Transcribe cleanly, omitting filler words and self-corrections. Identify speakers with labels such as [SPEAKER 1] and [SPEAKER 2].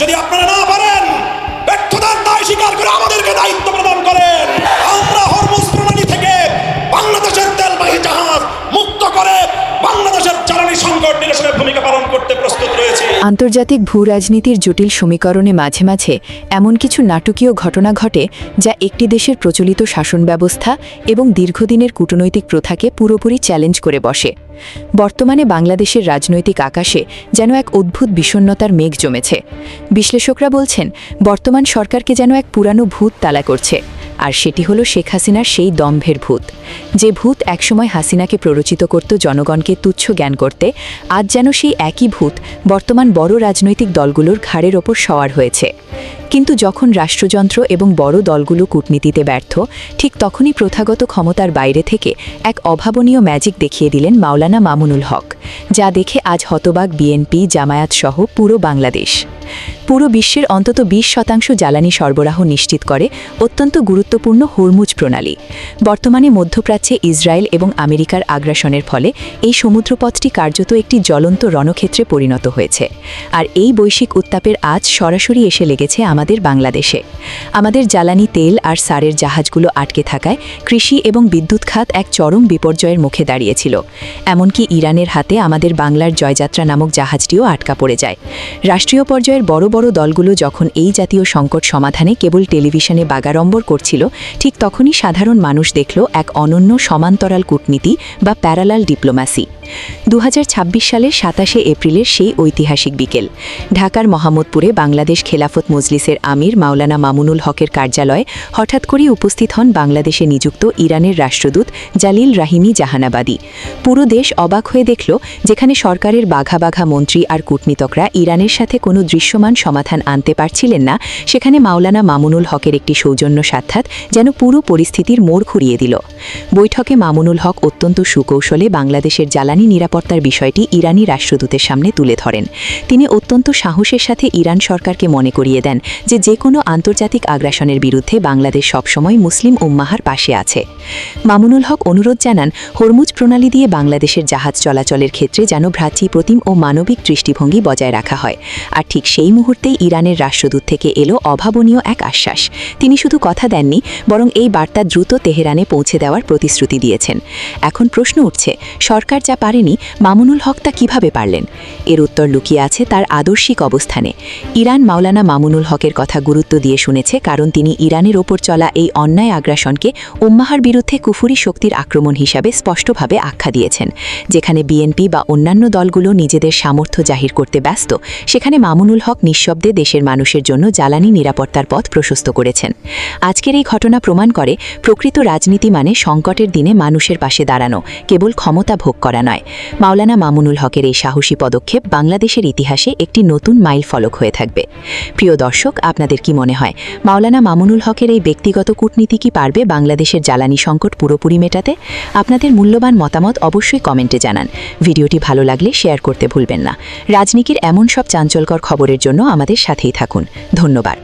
[SPEAKER 1] যদি আপনারা না পারেন, ব্যর্থতার দায় স্বীকার করে আমাদেরকে দায়িত্ব প্রদান করেন। আমরা হরমুজ প্রণালী থেকে বাংলাদেশের তেলবাহী জাহাজ মুক্ত করে বাংলাদেশের জ্বালানি সংকট নিরসনের ভূমিকা পালন করতে প্রস্তুত রয়েছে।
[SPEAKER 2] আন্তর্জাতিক ভূ রাজনীতির জটিল সমীকরণে মাঝে মাঝে এমন কিছু নাটকীয় ঘটনা ঘটে যা একটি দেশের প্রচলিত শাসন ব্যবস্থা এবং দীর্ঘদিনের কূটনৈতিক প্রথাকে পুরোপুরি চ্যালেঞ্জ করে বসে। বর্তমানে বাংলাদেশের রাজনৈতিক আকাশে যেন এক অদ্ভুত বিষণ্ণতার মেঘ জমেছে। বিশ্লেষকরা বলছেন, বর্তমান সরকারকে যেন এক পুরানো ভূত তাড়া করছে, আর সেটি হলো শেখ হাসিনার সেই দম্ভের ভূত। যে ভূত একসময় হাসিনাকে প্ররোচিত করত জনগণকে তুচ্ছ জ্ঞান করতে, আজ যেন সেই একই ভূত বর্তমান বড় রাজনৈতিক দলগুলোর ঘাড়ের ওপর সওয়ার হয়েছে। কিন্তু যখন রাষ্ট্রযন্ত্র এবং বড় দলগুলো কূটনীতিতে ব্যর্থ, ঠিক তখনই প্রথাগত ক্ষমতার বাইরে থেকে এক অভাবনীয় ম্যাজিক দেখিয়ে দিলেন মাওলানা মামুনুল হক, যা দেখে আজ হতবাক বিএনপি, জামায়াত সহ পুরো বাংলাদেশ। পুরো বিশ্বের অন্তত 20% জ্বালানি সরবরাহ নিশ্চিত করে অত্যন্ত গুরুত্বপূর্ণ হরমুজ প্রণালী। বর্তমানে মধ্যপ্রাচ্যে ইসরায়েল এবং আমেরিকার আগ্রাসনের ফলে এই সমুদ্রপথটি কার্যত একটি জ্বলন্ত রণক্ষেত্রে পরিণত হয়েছে। আর এই বৈশ্বিক উত্তাপের আজ সরাসরি এসে লেগেছে আমাদের বাংলাদেশে। আমাদের জ্বালানি, তেল আর সারের জাহাজগুলো আটকে থাকায় কৃষি এবং বিদ্যুৎ খাত এক চরম বিপর্যয়ের মুখে দাঁড়িয়েছিল। এমনকি ইরানের হাতে আমাদের বাংলার জয়যাত্রা নামক জাহাজটিও আটকা পড়ে যায়। রাষ্ট্রীয় পর্যায়ের বড় বড় দলগুলো যখন এই জাতীয় সংকট সমাধানে কেবল টেলিভিশনে বাগাড়ম্বর করছিল, ঠিক তখনই সাধারণ মানুষ দেখল এক অনন্য সমান্তরাল কূটনীতি বা প্যারালাল ডিপ্লোম্যাসি। 2026 সালের 27 এপ্রিলের সেই ঐতিহাসিক বিকেল ঢাকার মোহাম্মদপুরে বাংলাদেশ খেলাফত মজলিসের আমির মাওলানা মামুনুল হকের কার্যালয়ে হঠাৎ করেই উপস্থিত হন বাংলাদেশে নিযুক্ত ইরানের রাষ্ট্রদূত জালিল রাহিমি জাহানাবাদী। পুরো দেশ অবাক হয়ে দেখল, যেখানে সরকারের বাঘা বাঘা মন্ত্রী আর কূটনীতকরা ইরানের সাথে কোনো দৃশ্যমান সমাধান আনতে পারছিলেন না, সেখানে মাওলানা মামুনুল হকের একটি সৌজন্য সাক্ষাৎ যেন পুরো পরিস্থিতির মোড় ঘুরিয়ে দিল। বৈঠকে মামুনুল হক অত্যন্ত সুকৌশলে বাংলাদেশের জ্বালানি নিরাপত্তার বিষয়টি ইরানি রাষ্ট্রদূতের সামনে তুলে ধরেন। তিনি অত্যন্ত সাহসের সাথে ইরান সরকারকে মনে করিয়ে দেন যে কোনো আন্তর্জাতিক আগ্রাসনের বিরুদ্ধে বাংলাদেশ সবসময় মুসলিম উম্মাহার পাশে আছে। মামুনুল হক অনুরোধ জানান, হরমুজ প্রণালী দিয়ে বাংলাদেশের জাহাজ চলাচলের ক্ষেত্রে যেন ভ্রাতৃপ্রতিম ও মানবিক দৃষ্টিভঙ্গি বজায় রাখা হয়। আর ঠিক সেই মুহূর্তেই ইরানের রাষ্ট্রদূত থেকে এলো অভাবনীয় এক আশ্বাস। তিনি শুধু কথা দেননি, বরং এই বার্তা দ্রুত তেহরানে পৌঁছে দেওয়ার প্রতিশ্রুতি দিয়েছেন। এখন প্রশ্ন উঠছে, সরকার যা পারেনি, মামুনুল হক তা কিভাবে পারলেন? এর উত্তর লুকিয়ে আছে তার আদর্শিক অবস্থানে। ইরান মাওলানা মামুনুল হকের কথা গুরুত্ব দিয়ে শুনেছে, কারণ তিনি ইরানের ওপর চলা এই অন্যায় আগ্রাসনকে উম্মাহার বিরুদ্ধে কুফুরি শক্তির আক্রমণ হিসাবে স্পষ্টভাবে আখ্যা দিয়েছেন। যেখানে বিএনপি বা অন্যান্য দলগুলো নিজেদের সামর্থ্য জাহির করতে ব্যস্ত, সেখানে মামুনুল হক নিঃশব্দে দেশের মানুষের জন্য জ্বালানি নিরাপত্তার পথ প্রশস্ত করেছেন। আজকের এই ঘটনা প্রমাণ করে, প্রকৃত রাজনীতি মানে সংকটের দিনে মানুষের পাশে দাঁড়ানো, কেবল ক্ষমতা ভোগ করা নয়। মাওলানা মামুনুল হকের এই সাহসী পদক্ষেপ বাংলাদেশের ইতিহাসে একটি নতুন মাইল ফলক হয়ে থাকবে। প্রিয় দর্শক, আপনাদের কি মনে হয়, মাওলানা মামুনুল হকের এই ব্যক্তিগত কূটনীতি কি পারবে বাংলাদেশের জ্বালানি সংকট পুরোপুরি মেটাতে? আপনাদের মূল্যবান মতামত অবশ্যই কমেন্টে জানান। ভিডিওটি ভালো লাগলে শেয়ার করতে ভুলবেন না। রাজনীতির এমন সব চাঞ্চল্যকর খবরের জন্য আমাদের সাথেই থাকুন। ধন্যবাদ।